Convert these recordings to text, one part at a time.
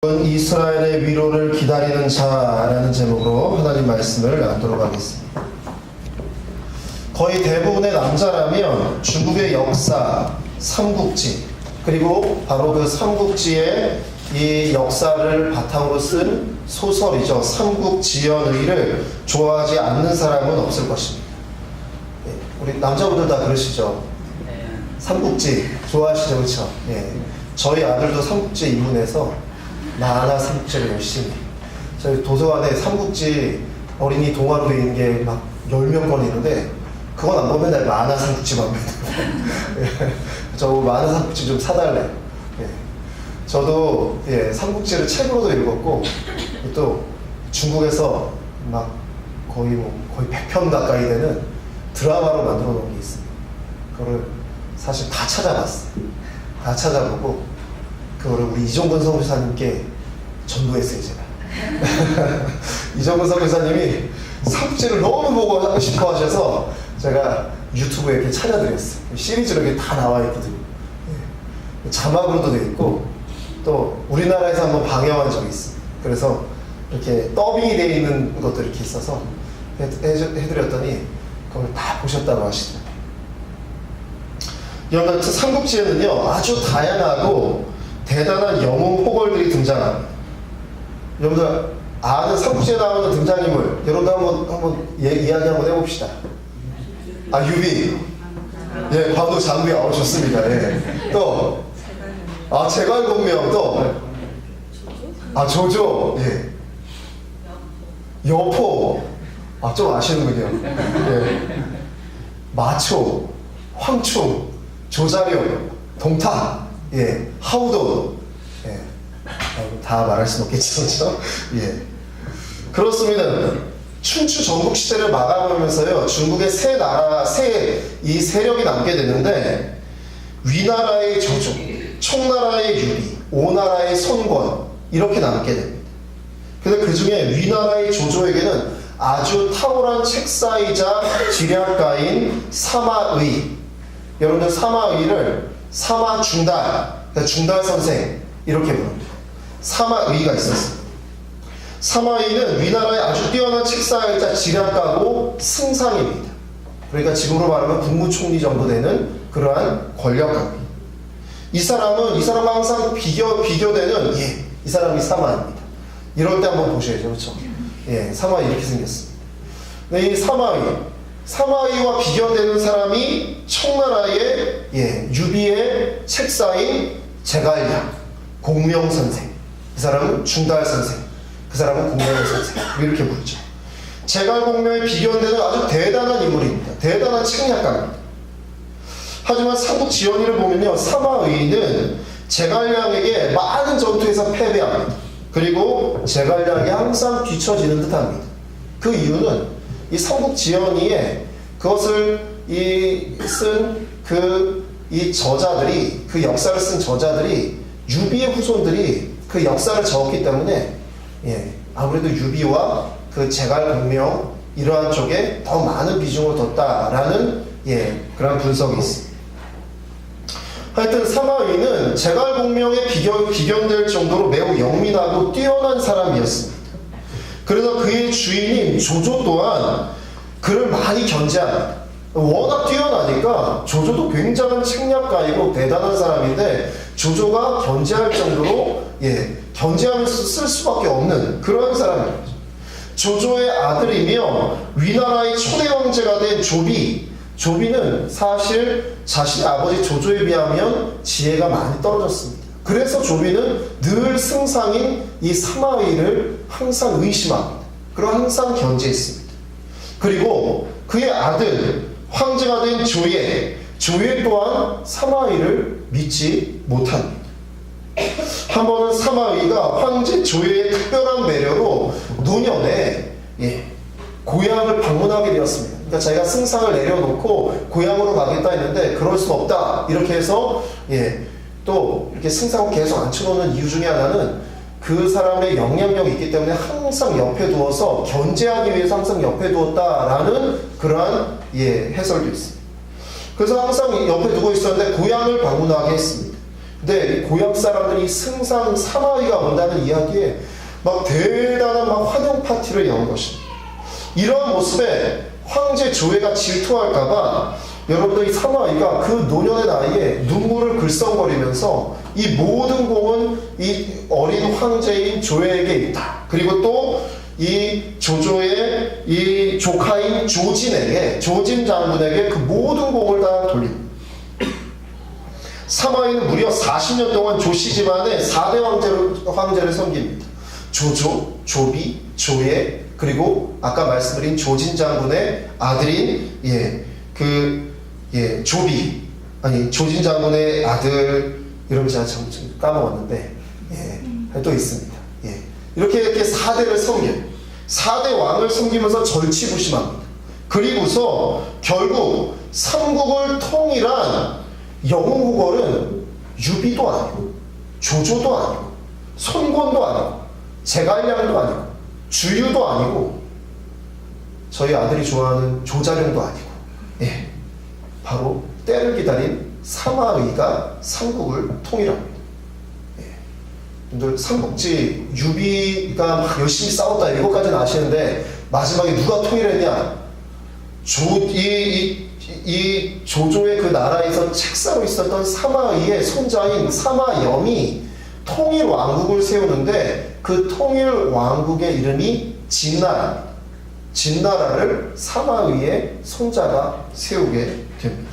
이스라엘의 위로를 기다리는 자라는 제목으로 하나님 말씀을 나누도록 하겠습니다. 거의 대부분의 남자라면 중국의 역사, 삼국지, 그리고 바로 그 삼국지의 이 역사를 바탕으로 쓴 소설이죠. 삼국지연의를 좋아하지 않는 사람은 없을 것입니다. 우리 남자분들 다 그러시죠? 삼국지 좋아하시죠? 그렇죠? 예. 저희 아들도 삼국지 입문해서 만화 삼국지를 열심히, 저희 도서관에 삼국지 어린이 동화로 되어 있는 게 막 10명권 있는데 그건 안 보면 맨날 만화 삼국지만 보면 저 만화 삼국지 좀 사달래. 예. 저도 삼국지를 책으로도 읽었고 또 중국에서 막 거의 100편 가까이 되는 드라마로 만들어 놓은 게 있습니다. 그거를 사실 다 찾아봤어요. 다 찾아보고 그거를 우리 이종근 선교사님께 전도했어요, 제가. 이종근 선교사님이 삼국지를 너무 보고 싶어 하셔서 제가 유튜브에 이렇게 찾아드렸어요. 시리즈로 이렇게 다 나와 있거든요. 자막으로도 돼 있고 또 우리나라에서 한번 방영한 적이 있어요. 그래서 이렇게 더빙이 되어 있는 것도 이렇게 있어서 해드렸더니 그걸 다 보셨다고 하시더라고요. 여러분, 삼국지에는요 아주 다양하고 대단한 영웅 포골들이 등장합니다. 여러분들 아는 삼국지에 나오는 등장인물, 여러분들 한번 이야기 한번 해봅시다. 유비, 관우 장비, 좋습니다. 또 제갈공명, 또 조조, 여포, 좀 아시는군요. 마초, 황충, 조자룡, 동탁, 하우돈, 다 말할 수는 없겠죠, 그렇습니다. 춘추 전국 시대를 마감하면서요, 중국의 이 세력이 남게 되는데, 위나라의 조조, 청나라의 유비, 오나라의 손권, 이렇게 남게 됩니다. 그래서 그 중에 위나라의 조조에게는 아주 탁월한 책사이자 지략가인 사마의, 여러분들 사마의를 사마중달, 그러니까 중달 선생 이렇게 부릅니다. 사마의가 있었어요. 사마의는 위나라의 아주 뛰어난 책사이자 지략가고 승상입니다. 그러니까 지금으로 말하면 국무총리 정도 되는 그러한 권력가입니다. 이 사람과 항상 비교되는 이 사람이 사마입니다. 이럴 때 한번 보셔야죠, 그렇죠? 사마이 이렇게 생겼습니다. 이 사마이와 비교되는 사람이 청나라의 유비의 책사인 제갈량, 공명선생, 이 사람은 중달선생, 그 사람은 공명선생, 이렇게 부르죠. 제갈공명에 비견되는 아주 대단한 인물입니다. 대단한 책략가입니다. 하지만 삼국지연의를 보면요, 사마의는 제갈량에게 많은 전투에서 패배합니다. 그리고 제갈량이 항상 뒤처지는 듯합니다. 그 이유는 이 삼국지연의에 그것을 쓴 이 저자들이, 그 역사를 쓴 저자들이 유비의 후손들이 그 역사를 적었기 때문에 아무래도 유비와 그 제갈공명 이러한 쪽에 더 많은 비중을 뒀다라는 그런 분석이 있습니다. 하여튼 사마의는 제갈공명에 비견될 정도로 매우 영민하고 뛰어난 사람이었습니다. 그래서 그의 주인인 조조 또한 그를 많이 견제합니다. 워낙 뛰어나니까 조조도 굉장한 책략가이고 대단한 사람인데 조조가 견제할 정도로 견제하면서 쓸 수밖에 없는 그런 사람입니다. 조조의 아들이며 위나라의 초대 왕제가 된 조비는 사실 자신의 아버지 조조에 비하면 지혜가 많이 떨어졌습니다. 그래서 조비는 늘 승상인 이 사마의를 항상 의심합니다. 그리고 항상 견제했습니다. 그리고 그의 아들 황제가 된 조예 또한 사마의를 믿지 못합니다. 한 번은 사마의가 황제 조예의 특별한 배려로 노년에 고향을 방문하게 되었습니다. 그러니까 자기가 승상을 내려놓고 고향으로 가겠다 했는데 그럴 수 없다 이렇게 해서 또 이렇게 승상을 계속 앉혀놓는 이유 중에 하나는 그 사람의 영향력이 있기 때문에 항상 옆에 두어서 견제하기 위해서 항상 옆에 두었다라는 그러한 해설도 있습니다. 그래서 항상 옆에 두고 있었는데 고향을 방문하게 했습니다. 근데 이 고향 사람들이 승상 사마이가 온다는 이야기에 막 대단한 막 환영 파티를 연 것입니다. 이러한 모습에 황제 조회가 질투할까봐 여러분들 이 사마이가 그 노년의 나이에 눈물을 글썽거리면서 이 모든 공은 이 어린 황제인 조회에게 있다. 그리고 또 이 조조의 이 조카인 조진에게, 조진 장군에게 그 모든 공을 다 돌립니다. 사마이는 무려 40년 동안 조씨 집안의 4대 황제를 섬깁니다. 조조, 조비, 조예, 그리고 아까 말씀드린 조진 장군의 아들인 조비, 아니 조진 장군의 아들 이름을 제가 좀 까먹었는데 또 있습니다. 이렇게 4대를 섬겨요. 4대 왕을 섬기면서 절치부심합니다. 그리고서 결국 삼국을 통일한 영웅후궐은 유비도 아니고 조조도 아니고 손권도 아니고 제갈량도 아니고 주유도 아니고 저희 아들이 좋아하는 조자룡도 아니고 바로 때를 기다린 사마의가 삼국을 통일합니다. 여러분들 삼국지 유비가 막 열심히 싸웠다 이것까지는 아시는데 마지막에 누가 통일했냐? 이 조조의 그 나라에서 책사로 있었던 사마의의 손자인 사마염이 통일 왕국을 세우는데 그 통일 왕국의 이름이 진나라입니다. 진나라를 사마의의 손자가 세우게 됩니다.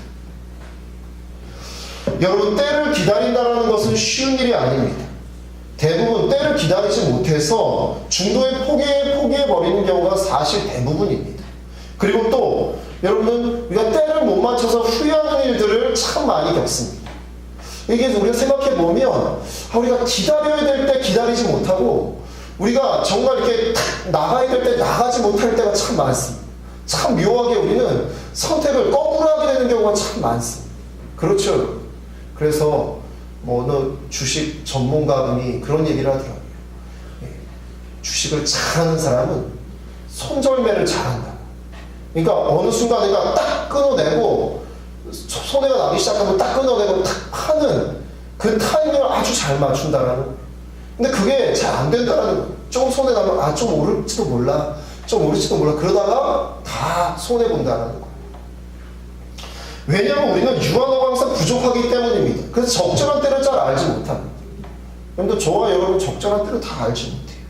여러분, 때를 기다린다는 것은 쉬운 일이 아닙니다. 대부분 때를 기다리지 못해서 중도에 포기해버리는 경우가 사실 대부분입니다. 그리고 또 여러분은 우리가 때를 못 맞춰서 후회하는 일들을 참 많이 겪습니다. 이게 우리가 생각해보면 우리가 기다려야 될 때 기다리지 못하고 우리가 정말 이렇게 나가야 될 때 나가지 못할 때가 참 많습니다. 참 묘하게 우리는 선택을 거꾸로 하게 되는 경우가 참 많습니다. 그렇죠? 그래서 어느 주식 전문가분이 그런 얘기를 하더라고요. 주식을 잘하는 사람은 손절매를 잘한다. 그러니까 어느 순간 내가 딱 끊어내고 손해가 나기 시작하면 딱 끊어내고 딱 파는 그 타이밍을 아주 잘 맞춘다라는 거예요. 근데 그게 잘 안 된다라는 거예요. 조금 손해 나면 좀 오를지도 몰라. 그러다가 다 손해 본다라는 거예요. 왜냐하면 우리는 유한어가 항상 부족하기 때문입니다. 그래서 적절한 때를 잘 알지 못합니다. 여러분들, 저와 여러분 적절한 때를 다 알지 못해요.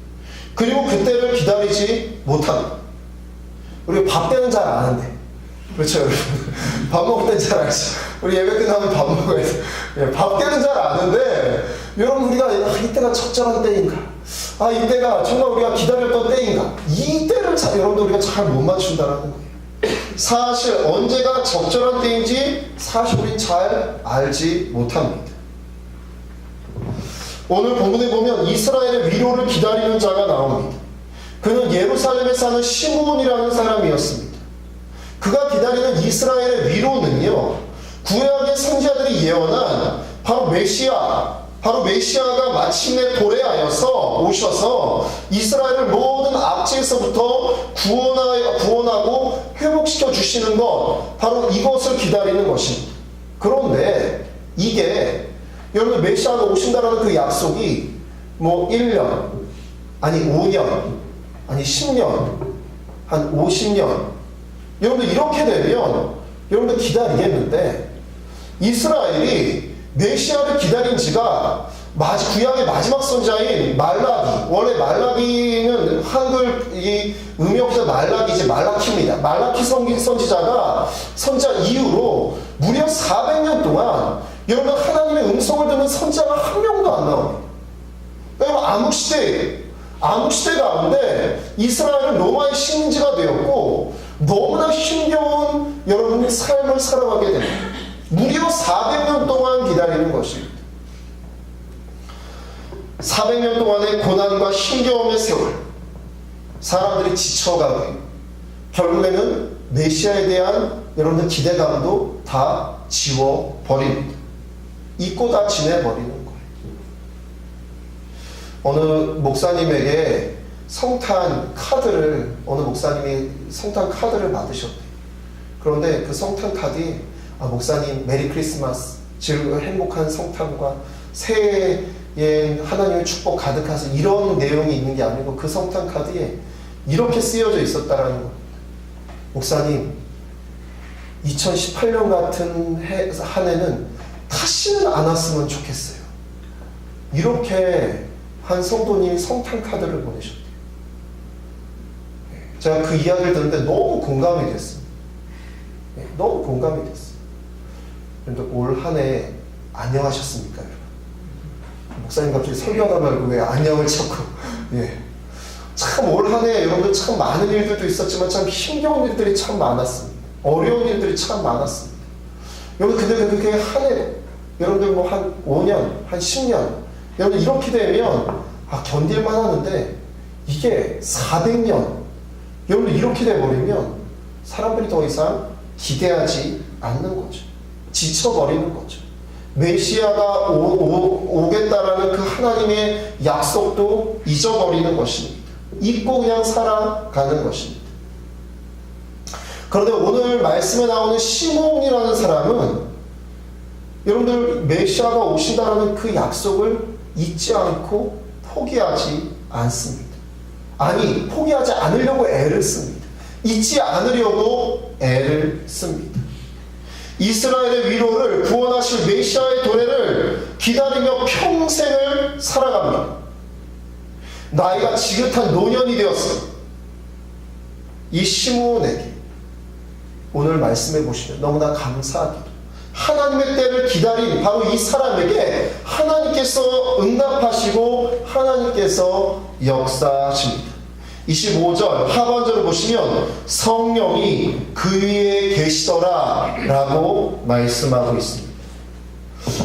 그리고 그때를 기다리지 못합니다. 우리가 밥 때는 잘 아는데, 그렇죠 여러분? 밥 먹을 땐 잘 알지. 우리 예배 끝나면 밥 먹어야 돼. 밥 때는 잘 아는데 여러분, 우리가 이때가 적절한 때인가, 이때가 정말 우리가 기다렸던 때인가, 이 때를 여러분들 우리가 잘 못 맞춘다는 거예요. 사실 언제가 적절한 때인지 사실 우린 잘 알지 못합니다. 오늘 본문에 보면 이스라엘의 위로를 기다리는 자가 나옵니다. 그는 예루살렘에 사는 시므온이라는 사람이었습니다. 그가 기다리는 이스라엘의 위로는요, 구약의 선지자들이 예언한 바로 메시아가 마침내 도래하여서 오셔서 이스라엘을 모든 압제에서부터 구원하고 회복시켜 주시는 것, 바로 이것을 기다리는 것입니다. 그런데 이게 여러분, 메시아가 오신다라는 그 약속이 1년, 아니 5년, 아니 10년, 한 50년, 여러분들 이렇게 되면 여러분들 기다리겠는데, 이스라엘이 메시아를 기다린 지가 구약의 마지막 선지자인 말라기, 원래 말라기는 한글 이 음역에서 말라기지 말라키입니다. 말라키 선지자가 선지자 이후로 무려 400년 동안 여러분 하나님의 음성을 듣는 선지자가 한 명도 안 나옵니다. 여러분, 암흑시대 가운데 이스라엘은 로마의 식민지가 되었고 너무나 힘겨운 여러분의 삶을 살아가게 됩니다. 무려 400년 동안 기다리는 것입니다. 400년 동안의 고난과 힘겨움의 세월, 사람들이 지쳐가고 결국에는 메시아에 대한 여러분들 기대감도 다 지워버립니다. 잊고 다 지내버리는 거예요. 어느 목사님에게 어느 목사님이 성탄 카드를 받으셨대요. 그런데 그 성탄 카드에 목사님 메리 크리스마스, 행복한 성탄과 새해에 하나님의 축복 가득하서 이런 내용이 있는 게 아니고 그 성탄 카드에 이렇게 쓰여져 있었다라는 겁니다. 목사님, 2018년 같은 한 해는 다시는 안 왔으면 좋겠어요. 이렇게 한 성도님이 성탄 카드를 보내셨대요. 제가 그 이야기를 듣는데 너무 공감이 됐습니다. 너무 공감이 됐어요. 그런데 올 한 해 안녕하셨습니까, 여러분? 목사님 갑자기 설교하다 말고 왜 안녕을 자꾸 참 올 한 해 여러분들 참 많은 일들도 있었지만 참 힘겨운 일들이 참 많았습니다. 어려운 일들이 참 많았습니다. 여러분 근데 그게 한 해 여러분들 뭐 한 5년, 한 10년 여러분 이렇게 되면 견딜만 하는데 이게 400년 여러분 이렇게 돼버리면 사람들이 더 이상 기대하지 않는 거죠. 지쳐버리는 거죠. 메시아가 오겠다라는 그 하나님의 약속도 잊어버리는 것입니다. 잊고 그냥 살아가는 것입니다. 그런데 오늘 말씀에 나오는 시몬이라는 사람은 여러분들 메시아가 오신다라는 그 약속을 잊지 않고 포기하지 않습니다. 아니, 포기하지 않으려고 애를 씁니다. 잊지 않으려고 애를 씁니다. 이스라엘의 위로를 구원하실 메시아의 도래를 기다리며 평생을 살아갑니다. 나이가 지긋한 노년이 되었습니다. 이 시므온에게 오늘 말씀해 보시면 너무나 감사하게도 하나님의 때를 기다린 바로 이 사람에게 하나님께서 응답하시고 하나님께서 역사하십니다. 25절 하반절을 보시면 성령이 그 위에 계시더라 라고 말씀하고 있습니다.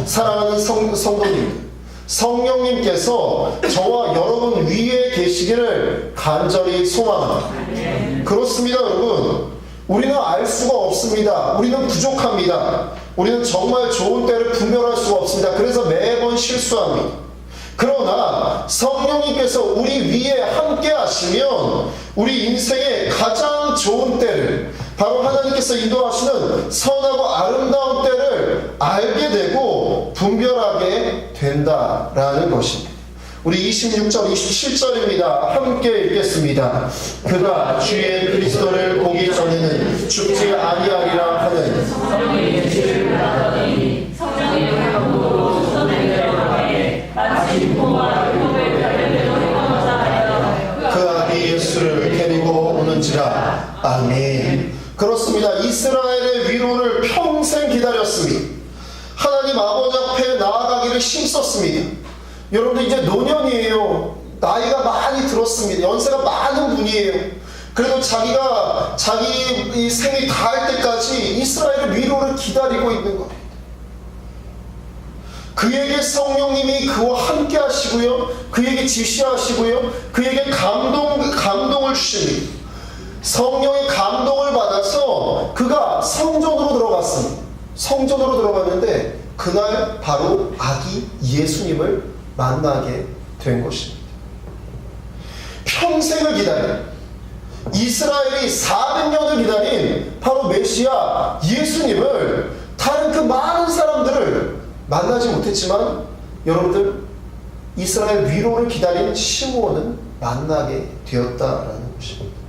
사랑하는 성도님, 성령님께서 저와 여러분 위에 계시기를 간절히 소망합니다. 그렇습니다, 여러분. 우리는 알 수가 없습니다. 우리는 부족합니다. 우리는 정말 좋은 때를 분별할 수가 없습니다. 그래서 매번 실수합니다. 그러나 성령님께서 우리 위에 함께 하시면 우리 인생의 가장 좋은 때를 바로 하나님께서 인도하시는 선하고 아름다운 때를 알게 되고 분별하게 된다라는 것입니다. 우리 26절, 27절입니다. 함께 읽겠습니다. 그가 주의 그리스도를 보기 전에는 죽지 아니하리라 하는 성령의 계시를 받았더니 성령의 감동으로 선을 하게 마치 부모와 율법의 발견대로 행하고자 하여 그 아기 예수를 데리고 오는지라. 아멘. 그렇습니다. 이스라엘의 위로를 평생 기다렸습니다. 하나님 아버지 앞에 나아가기를 힘썼습니다. 여러분들 이제 노년이에요. 나이가 많이 들었습니다. 연세가 많은 분이에요. 그래도 자기 이 생이 다할 때까지 이스라엘의 위로를 기다리고 있는 거예요. 그에게 성령님이 그와 함께 하시고요. 그에게 지시하시고요. 그에게 감동을 주십니다. 성령의 감동을 받아서 그가 성전으로 들어갔습니다. 성전으로 들어갔는데 그날 바로 아기 예수님을 만나게 된 것입니다. 평생을 기다린 이스라엘이 400년을 기다린 바로 메시아 예수님을 다른 그 많은 사람들을 만나지 못했지만 여러분들 이스라엘 위로를 기다린 시므온은 만나게 되었다라는 것입니다.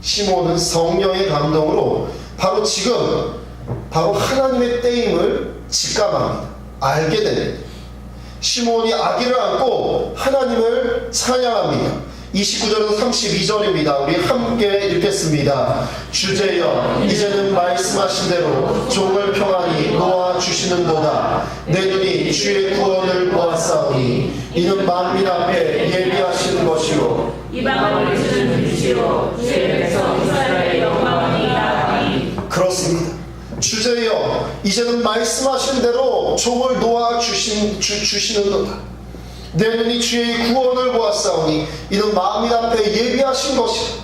시므온은 성령의 감동으로 바로 지금 바로 하나님의 때임을 직감합니다. 알게 됩니다. 시므온이 아기를 안고 하나님을 찬양합니다. 29절에서 32절입니다. 우리 함께 읽겠습니다. 주제여 이제는 말씀하신 대로 종을 평안히 놓아주시는도다. 내 눈이 주의 구원을 보았사오니 이는 만민 앞에 예비하신 것이요 이방을 주는 빛이요 주의 백성 이스라엘의 영광이니이다. 그렇습니다. 주제여 이제는 말씀하신 대로 종을 놓아주시는도다. 내 눈이 주의 구원을 보았사오니 이는 만민 앞에 예비하신 것이다.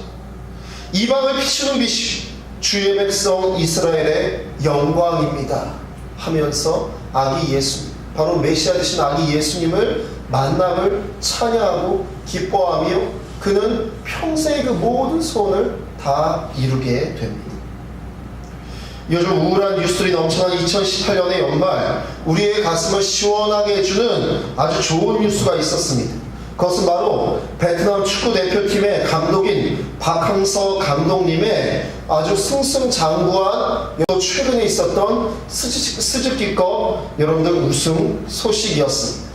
이방을 비추는 빛이 주의 백성 이스라엘의 영광입니다 하면서 아기 예수님, 바로 메시아 되신 아기 예수님을 만남을 찬양하고 기뻐하며 그는 평생의 그 모든 소원을 다 이루게 됩니다. 요즘 우울한 뉴스들이 넘쳐난 2018년의 연말, 우리의 가슴을 시원하게 해주는 아주 좋은 뉴스가 있었습니다. 그것은 바로 베트남 축구 대표팀의 감독인 박항서 감독님의 아주 승승장구한 최근에 있었던 스즈키컵 여러분들 우승 소식이었습니다.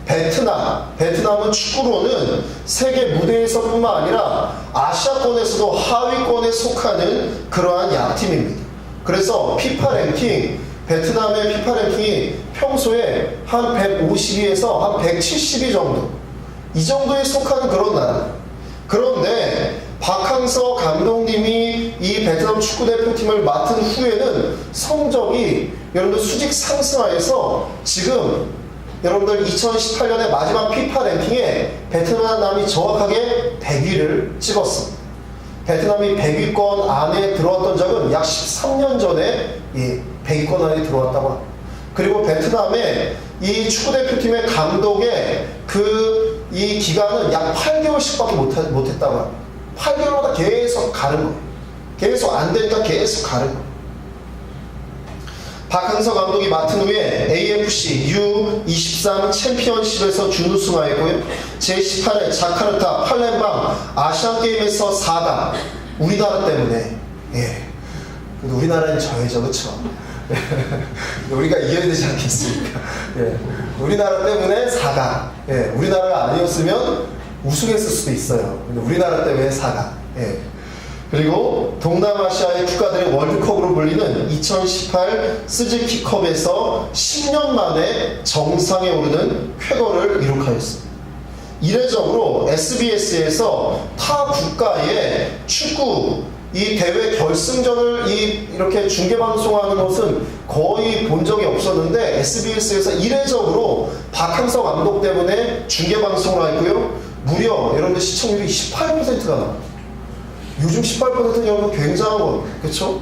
베트남은 축구로는 세계 무대에서뿐만 아니라 아시아권에서도 하위권에 속하는 그러한 약팀입니다. 그래서 피파 랭킹, 베트남의 피파 랭킹이 평소에 한 150위에서 한 170위 정도, 이 정도에 속하는 그런 나라. 그런데 박항서 감독님이 이 베트남 축구대표팀을 맡은 후에는 성적이 여러분들 수직 상승하여서 지금 여러분들 2018년의 마지막 피파 랭킹에 베트남이 정확하게 100위를 찍었습니다. 베트남이 100위권 안에 들어왔던 적은 약 13년 전에 100위권 안에 들어왔다고 합니다. 그리고 베트남의 이 축구대표팀의 감독의 이 기간은 약 8개월씩밖에 못했다고 합니다. 8개월마다 계속 가는 거예요. 계속 안 되니까 계속 가는 거예요. 박항서 감독이 맡은 후에 AFC U23 챔피언십에서 준우승하였고요. 제18회 자카르타 팔렘방 아시안게임에서 4강. 우리나라 때문에. 우리나라는 져야죠, 그쵸? 우리가 이겨야 되지 않겠습니까? 우리나라 때문에 4강. 우리나라가 아니었으면 우승했을 수도 있어요. 근데 우리나라 때문에 4강. 그리고 동남아시아의 국가들의 월드컵으로 불리는 2018 스즈키컵에서 10년 만에 정상에 오르는 쾌거를 기록하였습니다. 이례적으로 SBS에서 타 국가의 축구 이 대회 결승전을 이렇게 중계방송하는 것은 거의 본 적이 없었는데 SBS에서 이례적으로 박항서 감독 때문에 중계방송을 했고요. 무려 여러분들 시청률이 18%가 나옵니다. 요즘 18%는 여러분 굉장한 거, 그쵸?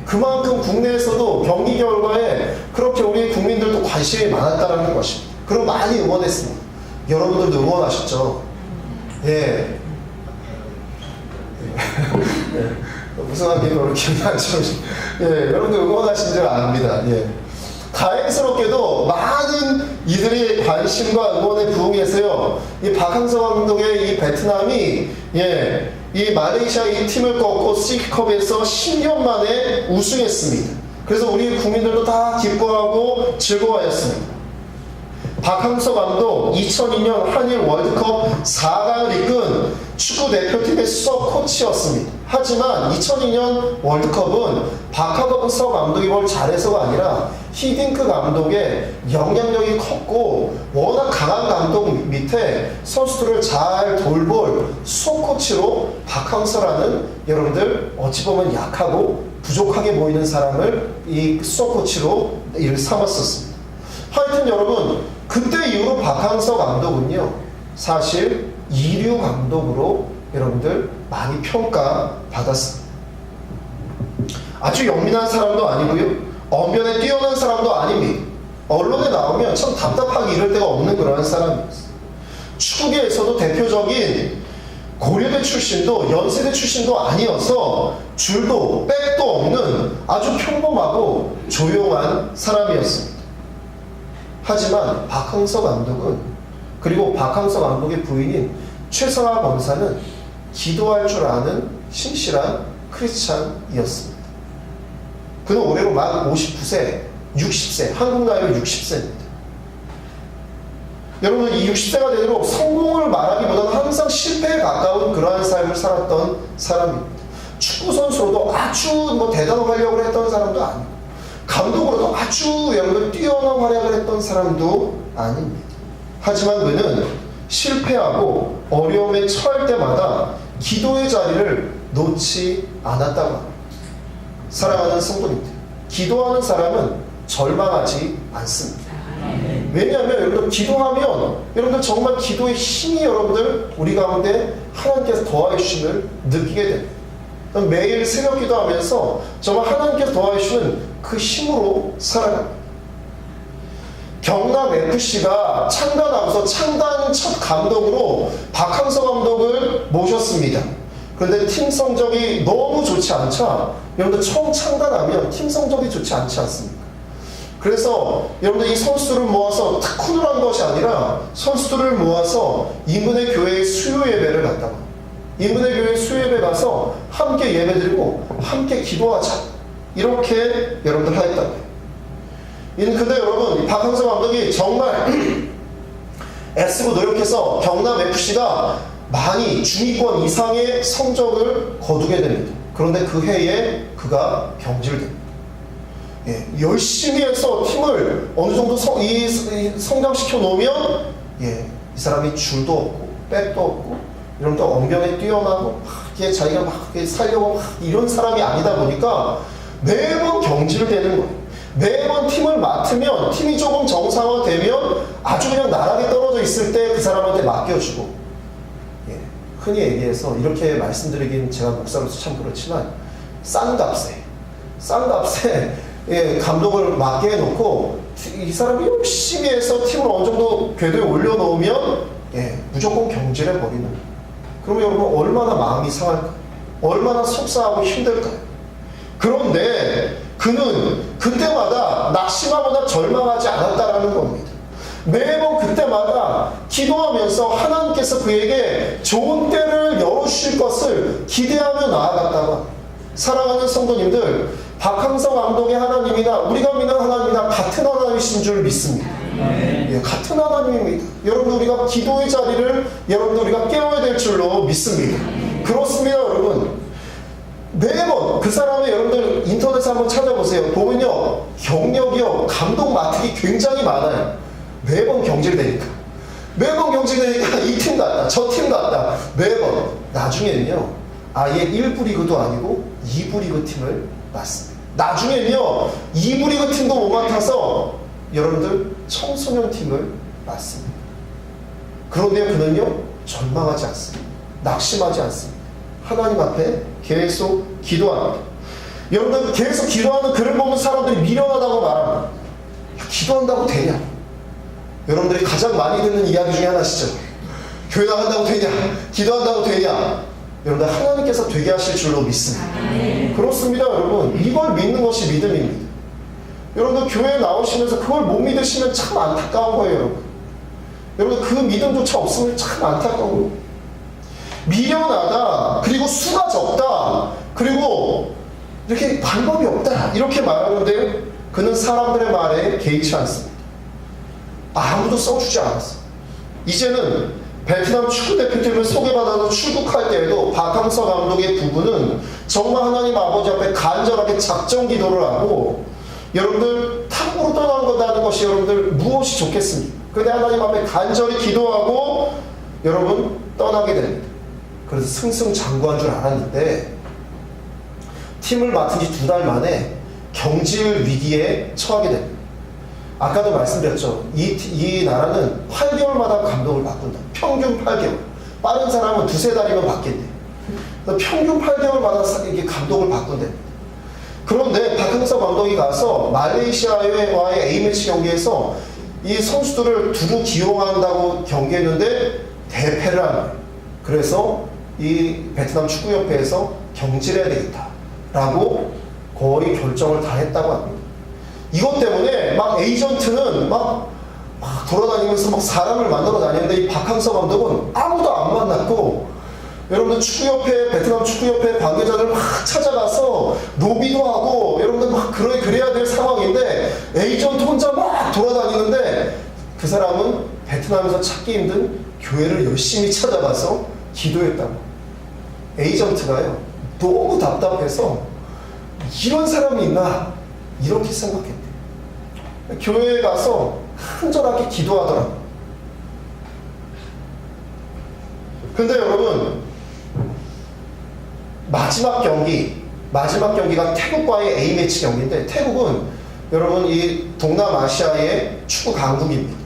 그만큼 국내에서도 경기 결과에 그렇게 우리 국민들도 관심이 많았다는 것입니다. 그리고 많이 응원했습니다. 여러분들도 응원하셨죠? 우승한 게 별로 기분이 안 좋으시. 여러분들 응원하신 줄 압니다. 다행스럽게도 많은 이들이 관심과 응원에 부응해서요. 이 박항서 감독의 이 베트남이 이 말레이시아 이 팀을 꺾고 스즈키컵에서 10년 만에 우승했습니다. 그래서 우리 국민들도 다 기뻐하고 즐거워했습니다. 박항서 감독 2002년 한일 월드컵 4강을 이끈 축구 대표팀의 수석 코치였습니다. 하지만 2002년 월드컵은 박항서 감독이 뭘 잘해서가 아니라 히딩크 감독의 영향력이 컸고 워낙 강한 감독 밑에 선수들을 잘 돌볼 수석 코치로 박항서라는 여러분들 어찌 보면 약하고 부족하게 보이는 사람을 이 수석 코치로 이를 삼았었습니다. 하여튼 여러분 그때 이후로 박항서 감독은요 사실 이류 감독으로 여러분들 많이 평가받았습니다. 아주 영민한 사람도 아니고요 언변에 뛰어난 사람도 아닙니다. 언론에 나오면 참 답답하게 이럴 데가 없는 그러한 사람이었어요. 축구계에서도 대표적인 고려대 출신도 연세대 출신도 아니어서 줄도 백도 없는 아주 평범하고 조용한 사람이었습니다. 하지만 박항서 감독은 그리고 박항서 감독의 부인인 최성아 권사는 기도할 줄 아는 신실한 크리스찬이었습니다. 그는 올해로 만 59세, 60세, 한국 나이로 60세입니다. 여러분 이 60세가 되도록 성공을 말하기보다는 항상 실패에 가까운 그러한 삶을 살았던 사람입니다. 축구 선수로도 아주 대단한 활약을 했던 사람도 아니고 감독으로도 아주 여러분 뛰어난 활약을 했던 사람도 아닙니다. 하지만 그는 실패하고 어려움에 처할 때마다 기도의 자리를 놓지 않았다고 합니다. 사랑하는 성도님들, 기도하는 사람은 절망하지 않습니다. 왜냐하면 여러분들 기도하면 여러분들 정말 기도의 힘이 여러분들 우리 가운데 하나님께서 더하여 주심을 느끼게 됩니다. 매일 새벽 기도하면서 정말 하나님께서 더하여 주시는 그 힘으로 살아갑니다. 경남FC가 창단하고서 창단 첫 감독으로 박항서 감독을 모셨습니다. 그런데 팀 성적이 너무 좋지 않자 여러분들 처음 창단하면 팀 성적이 좋지 않지 않습니까? 그래서 여러분들 이 선수들을 모아서 특훈을 한 것이 아니라 선수들을 모아서 인근의 교회의 수요 예배를 갔다가 인근의 교회 수요 예배 가서 함께 예배드리고 함께 기도하자 이렇게 여러분들 하였다고 해요. 근데 여러분 박항서 감독이 정말 애쓰고 노력해서 경남FC가 많이 중위권 이상의 성적을 거두게 됩니다. 그런데 그 해에 그가 경질됩니다. 예, 열심히 해서 팀을 어느 정도 성장시켜 놓으면 이 사람이 줄도 없고 백도 없고 이런 또 언변에 뛰어나고 자기가 막 살려고 이런 사람이 아니다 보니까 매번 경질되는 거예요. 매번 팀을 맡으면 팀이 조금 정상화되면 아주 그냥 나락에 떨어져 있을 때 그 사람한테 맡겨주고 흔히 얘기해서 이렇게 말씀드리긴 제가 목사로서 참 그렇지만 싼 값에 감독을 맡게 해놓고 이 사람이 열심히 해서 팀을 어느 정도 궤도에 올려놓으면 무조건 경질해 버리는 거예요. 그러면 여러분 얼마나 마음이 상할까요? 얼마나 속상하고 힘들까요? 그런데 그는 그때마다 낙심하거나 절망하지 않았다라는 겁니다. 매번 그때마다 기도하면서 하나님께서 그에게 좋은 때를 열어주실 것을 기대하며 나아갔다가 사랑하는 성도님들 박항서 감독의 하나님이나 우리가 믿는 하나님이나 같은 하나님이신 줄 믿습니다. 같은 하나님입니다. 여러분 우리가 기도의 자리를 여러분 우리가 깨워야 될 줄로 믿습니다. 그렇습니다 여러분. 매번 그 사람의 여러분들 인터넷에 한번 찾아보세요. 보면요 경력이요 감독 맡기 굉장히 많아요. 매번 경질되니까 이 팀 같다 저 팀 같다 매번 나중에는요 아예 1부 리그도 아니고 2부 리그 팀을 맡습니다. 나중에는요 2부 리그 팀도 못 맡아서 여러분들 청소년 팀을 맡습니다. 그런데 그는요 절망하지 않습니다. 낙심하지 않습니다. 하나님 앞에 계속 기도합니다. 여러분들 계속 기도하는 그를 보면 사람들이 미련하다고 말합니다. 기도한다고 되냐? 여러분들이 가장 많이 듣는 이야기 중에 하나시죠. 교회 나간다고 되냐? 기도한다고 되냐? 여러분들 하나님께서 되게 하실 줄로 믿습니다. 그렇습니다 여러분. 이걸 믿는 것이 믿음입니다. 여러분들 교회에 나오시면서 그걸 못 믿으시면 참 안타까운 거예요 여러분. 여러분 그 믿음조차 없으면 참 안타까운 거예요. 미련하다 그리고 수가 적다 그리고 이렇게 방법이 없다 이렇게 말하는데 그는 사람들의 말에 개의치 않습니다. 아무도 써주지 않았어. 이제는 베트남 축구대표팀을 소개받아서 출국할 때에도 박항서 감독의 부부는 정말 하나님 아버지 앞에 간절하게 작정 기도를 하고 여러분들 탑으로 떠나는 것이 여러분들 무엇이 좋겠습니까? 그런데 하나님 앞에 간절히 기도하고 여러분 떠나게 됩니다. 그래서 승승장구한 줄 알았는데 팀을 맡은 지 2달 만에 경질 위기에 처하게 됩니다. 아까도 말씀드렸죠. 이 나라는 8개월마다 감독을 바꾼다. 평균 8개월. 빠른 사람은 2-3달이면 바뀐대. 평균 8개월마다 이게 감독을 바꾼대. 그런데 박항서 감독이 가서 말레이시아와의 A매치 경기에서 이 선수들을 두루 기용한다고 경기했는데 대패를 한 거예요. 그래서 이 베트남 축구협회에서 경질해야 되겠다라고 거의 결정을 다 했다고 합니다. 이것 때문에 막 에이전트는 막 돌아다니면서 막 사람을 만나러 다니는데 이 박항서 감독은 아무도 안 만났고 여러분들 베트남 축구협회 관계자들 막 찾아가서 로비도 하고 여러분들 막 그래야 될 상황인데 에이전트 혼자 막 돌아다니는데 그 사람은 베트남에서 찾기 힘든 교회를 열심히 찾아가서 기도했다고. 에이전트가요 너무 답답해서 이런 사람이 있나 이렇게 생각했대. 교회에 가서 간절하게 기도하더라고. 근데 여러분 마지막 경기가 태국과의 A매치 경기인데 태국은 여러분 이 동남아시아의 축구 강국입니다.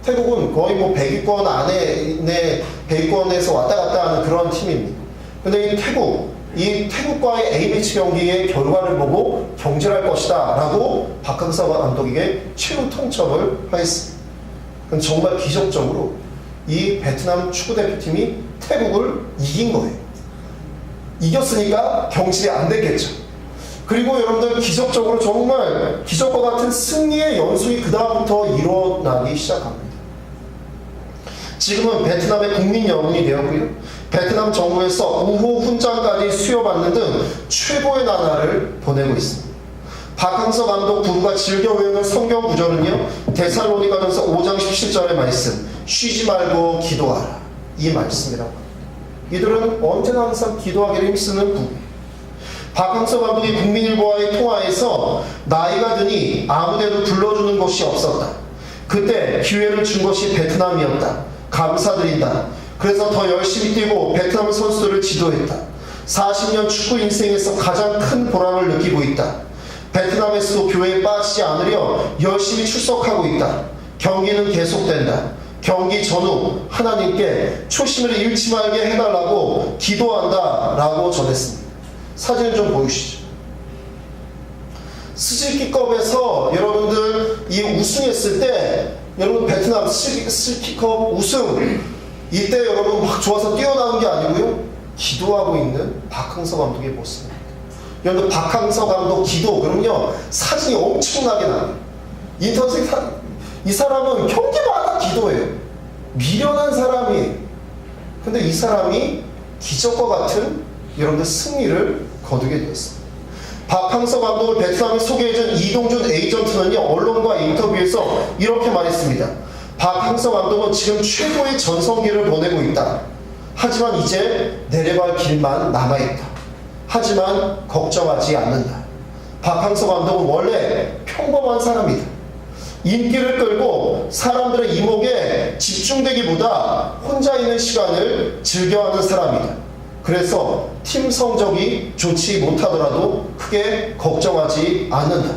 태국은 거의 뭐 100위권 안에 100위권에서 왔다 갔다 하는 그런 팀입니다. 근데 이 태국과의 A매치 경기의 결과를 보고 경질할 것이다 라고 박항서 감독에게 최후 통첩을 하였습니다. 그럼 정말 기적적으로 이 베트남 축구대표팀이 태국을 이긴 거예요. 이겼으니까 경질이 안 됐겠죠. 그리고 여러분들 기적적으로 정말 기적과 같은 승리의 연속이 그 다음부터 일어나기 시작합니다. 지금은 베트남의 국민 영웅이 되었고요. 베트남 정부에서 우호 훈장까지 수여받는 등 최고의 나라를 보내고 있습니다. 박항서 감독 부부가 즐겨 외우는 성경 구절은요, 데살로니가전서 5장 17절의 말씀, 쉬지 말고 기도하라, 이 말씀이라고 합니다. 이들은 언제나 항상 기도하기를 힘쓰는 부부. 박항서 감독이 국민일보와의 통화에서 나이가 드니 아무데도 불러주는 곳이 없었다. 그때 기회를 준 것이 베트남이었다. 감사드린다. 그래서 더 열심히 뛰고 베트남 선수들을 지도했다. 40년 축구 인생에서 가장 큰 보람을 느끼고 있다. 베트남에서도 교회에 빠지지 않으려 열심히 출석하고 있다. 경기는 계속된다. 경기 전후 하나님께 초심을 잃지 말게 해달라고 기도한다 라고 전했습니다. 사진을 좀 보여주시죠. 스즈키컵에서 여러분들 이 우승했을 때 여러분 베트남 스즈키컵 우승 이때 여러분 막 좋아서 뛰어나온 게 아니고요, 기도하고 있는 박항서 감독의 모습입니다. 여러분 박항서 감독 기도 그러면요 사진이 엄청나게 나요. 인터넷에 이 사람은 경기마다 기도해요. 미련한 사람이에요. 근데 이 사람이 기적과 같은 여러분들 승리를 거두게 되었습니다. 박항서 감독을 베트남에 소개해준 이동준 에이전트는요, 언론과 인터뷰에서 이렇게 말했습니다. 박항서 감독은 지금 최고의 전성기를 보내고 있다. 하지만 이제 내려갈 길만 남아있다. 하지만 걱정하지 않는다. 박항서 감독은 원래 평범한 사람이다. 인기를 끌고 사람들의 이목에 집중되기보다 혼자 있는 시간을 즐겨하는 사람이다. 그래서 팀 성적이 좋지 못하더라도 크게 걱정하지 않는다.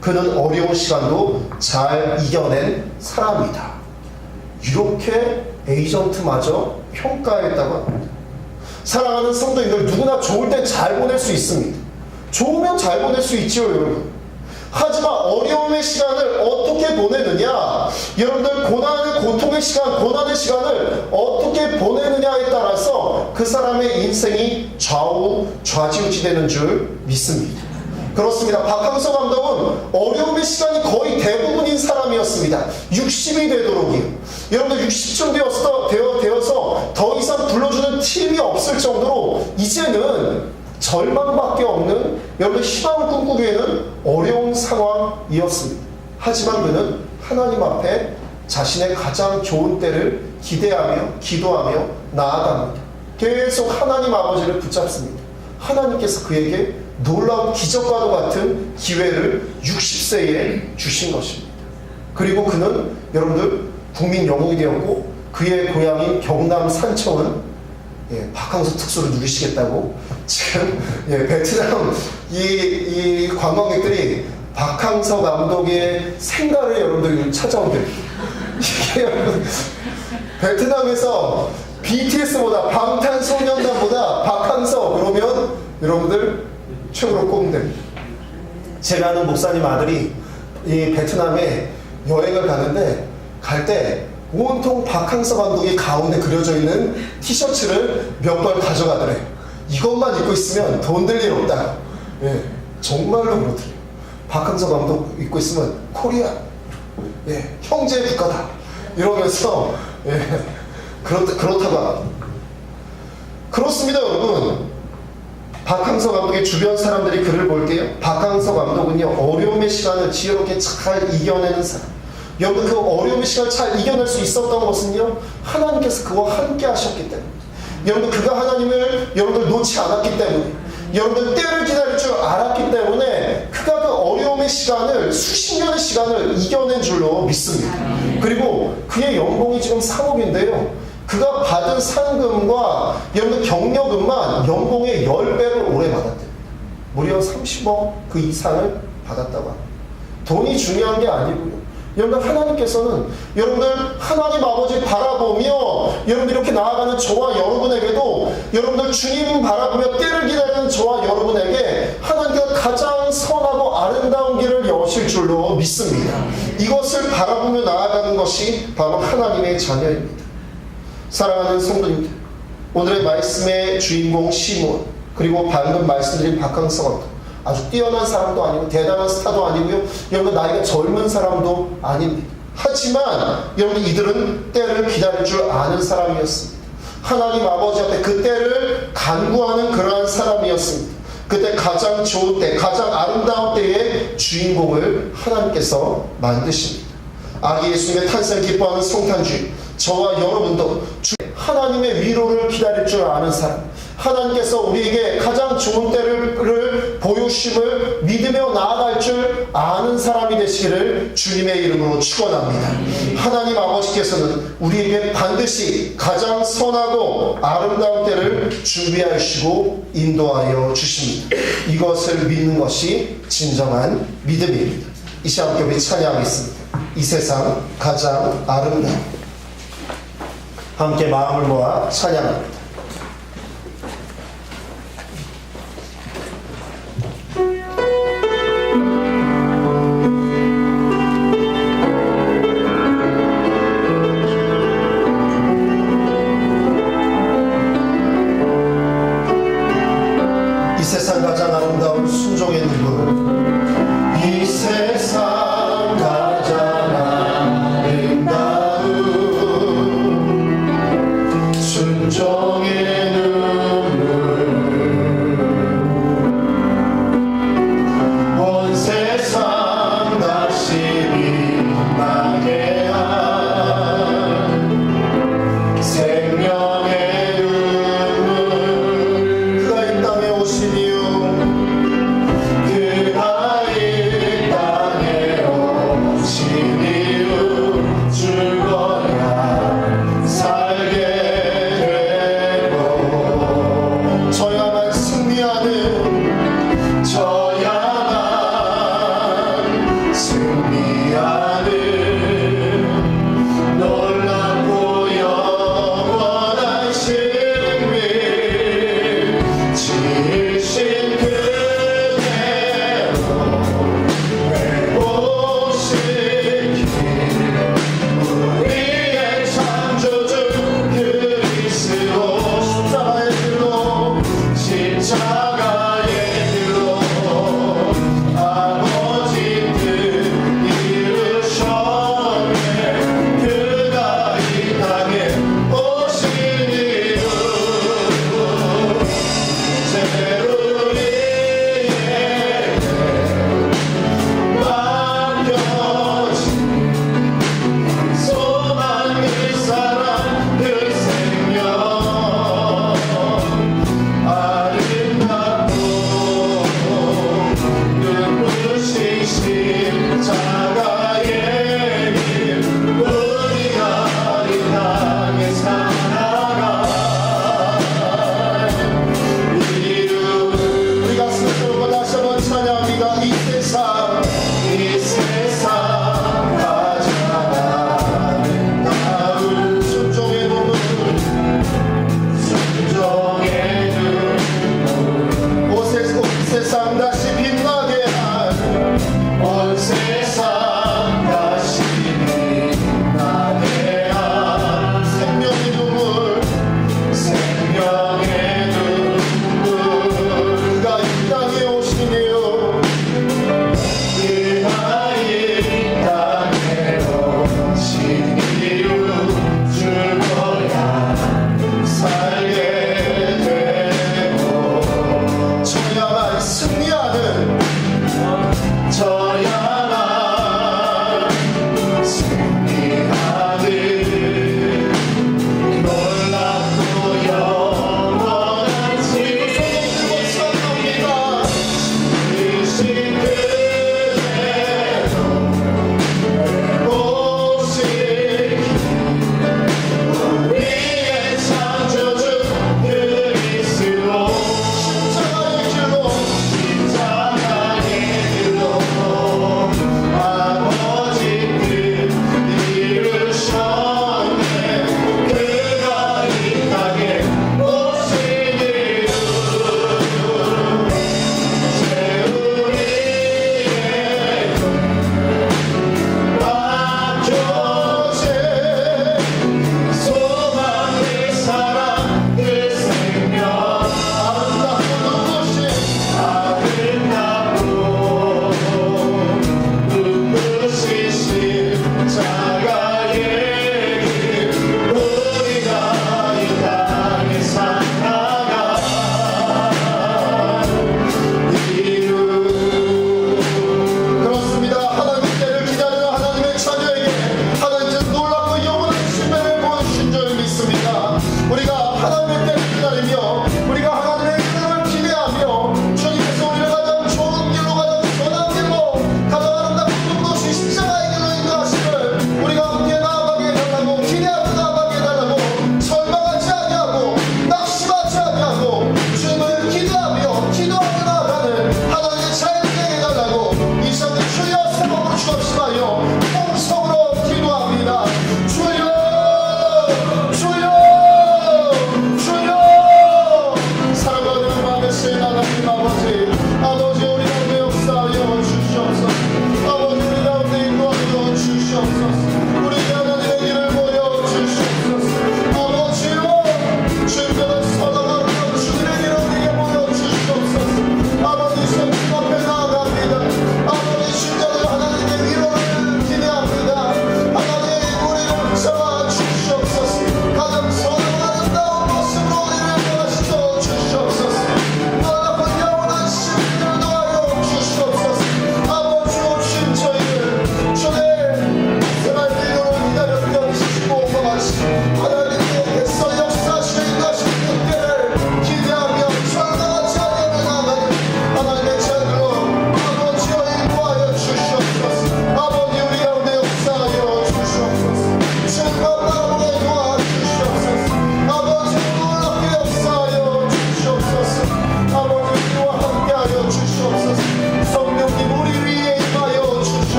그는 어려운 시간도 잘 이겨낸 사람이다. 이렇게 에이전트마저 평가했다고 합니다. 사랑하는 성도님들, 누구나 좋을 때 잘 보낼 수 있습니다. 좋으면 잘 보낼 수 있지요, 여러분. 하지만 어려움의 시간을 어떻게 보내느냐, 여러분들 고난의 고통의 시간, 고난의 시간을 어떻게 보내느냐에 따라서 그 사람의 인생이 좌지우지되는 줄 믿습니다. 그렇습니다. 박항서 감독은 어려움의 시간이 거의 대부분인 사람이었습니다. 60이 되도록이요. 여러분들 60쯤 되어서 더 이상 불러주는 팀이 없을 정도로 이제는 절망밖에 없는 여러분들 희망을 꿈꾸기에는 어려운 상황이었습니다. 하지만 그는 하나님 앞에 자신의 가장 좋은 때를 기대하며 기도하며 나아갑니다. 계속 하나님 아버지를 붙잡습니다. 하나님께서 그에게 놀라운 기적과도 같은 기회를 60세에 주신 것입니다. 그리고 그는 여러분들 국민 영웅이 되었고, 그의 고향인 경남 산청은 박항서 특수를 누리시겠다고 지금 베트남 이 관광객들이 박항서 감독의 생가를 여러분들이 찾아온대요. 이게 여러분 베트남에서 BTS보다 방탄소년단보다 박항서 그러면 여러분들 최고로 꼽는답니다. 제가 아는 목사님 아들이 이 베트남에 여행을 가는데 갈 때 온통 박항서 감독이 가운데 그려져 있는 티셔츠를 몇 벌 가져가더래요. 이것만 입고 있으면 돈 들 일 없다. 정말로 그렇더래요. 박항서 감독 입고 있으면 코리아, 형제의 국가다. 이러면서 그렇다고 합니다. 그렇습니다, 여러분. 박항서 감독의 주변 사람들이 그를 볼게요. 박항서 감독은요, 어려움의 시간을 지혜롭게 잘 이겨내는 사람. 여러분, 그 어려움의 시간을 잘 이겨낼 수 있었던 것은요, 하나님께서 그와 함께 하셨기 때문에, 여러분 그가 하나님을 여러분들 놓지 않았기 때문에, 여러분들 때를 기다릴 줄 알았기 때문에 그가 그 어려움의 시간을, 수십 년의 시간을 이겨낸 줄로 믿습니다. 그리고 그의 연봉이 지금 3억인데요 그가 받은 상금과 여러분들 경력금만 연봉의 10배를 올해 받았대요. 무려 30억 그 이상을 받았다고 합니다. 돈이 중요한 게 아니고요, 여러분들 하나님께서는 여러분들 하나님 아버지 바라보며 여러분들 이렇게 나아가는 저와 여러분에게도, 여러분들 주님 바라보며 때를 기다리는 저와 여러분에게 하나님께서 가장 선하고 아름다운 길을 여실 줄로 믿습니다. 이것을 바라보며 나아가는 것이 바로 하나님의 자녀입니다. 사랑하는 성도님들, 오늘의 말씀의 주인공 시몬, 그리고 방금 말씀드린 박강석 아주 뛰어난 사람도 아니고 대단한 스타도 아니고요. 여러분 나이가 젊은 사람도 아닙니다. 하지만 여러분 이들은 때를 기다릴 줄 아는 사람이었습니다. 하나님 아버지 앞에 그 때를 간구하는 그러한 사람이었습니다. 그때 가장 좋은 때, 가장 아름다운 때의 주인공을 하나님께서 만드십니다. 아기 예수님의 탄생 기뻐하는 성탄주의, 저와 여러분도 하나님의 위로를 기다릴 줄 아는 사람, 하나님께서 우리에게 가장 좋은 때를 보여주심을 믿으며 나아갈 줄 아는 사람이 되시기를 주님의 이름으로 축원합니다. 하나님 아버지께서는 우리에게 반드시 가장 선하고 아름다운 때를 준비하시고 인도하여 주십니다. 이것을 믿는 것이 진정한 믿음입니다. 이 시간 함께 우리 찬양하겠습니다. 이 세상 가장 아름다운, 함께 마음을 모아 찬양합니다. 이 세상 가장 아름다운 순종의 눈물, 이 세상 가장 아름다운 순종의 눈물, 온 세상 다시 빛나게 한 생명의 눈물, 그가 이 땅에 오시니 그가 이 땅에 오신 이유 죽어야 살게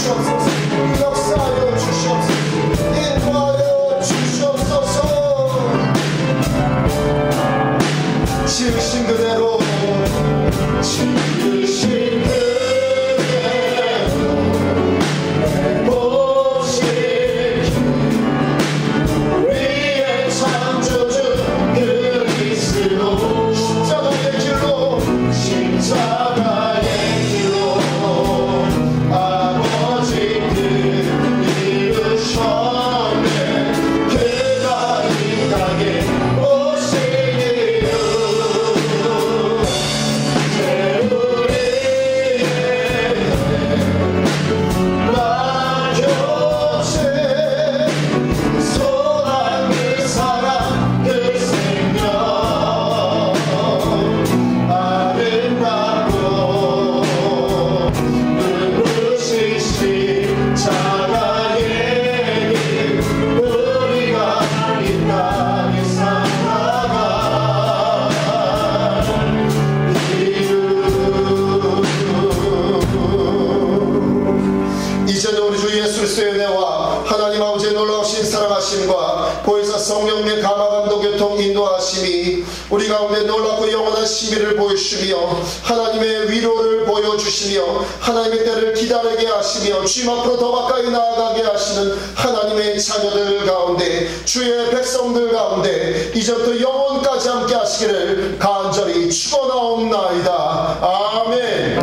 주시옵소서. 역사하여 주시옵소서. 인도하여 주시옵소서. 지으신 그대로 지으신 그대로 모시기 우리의 창조주 그리스도 십자가의 길로 십자가의 길로 아버지 그 이루셨네. 그가 이 땅에 오시기를 이제는 우리 주 예수 그리스도의 은혜와 하나님 아버지의 놀라우신 사랑하심과 보혜사 성령의 감화감동 교통 인도하심이 우리 가운데 놀랍고 영원한 신비를 보여주시며 하나님의 위로를 보여주시며 하나님의 때를 기다리게 하시며 주님 앞으로 더 가까이 나아가게 하시는 하나님의 자녀들 가운데 주의 백성들 가운데 이제부터 영원까지 함께 하시기를 간절히 축원하옵나이다. 아멘.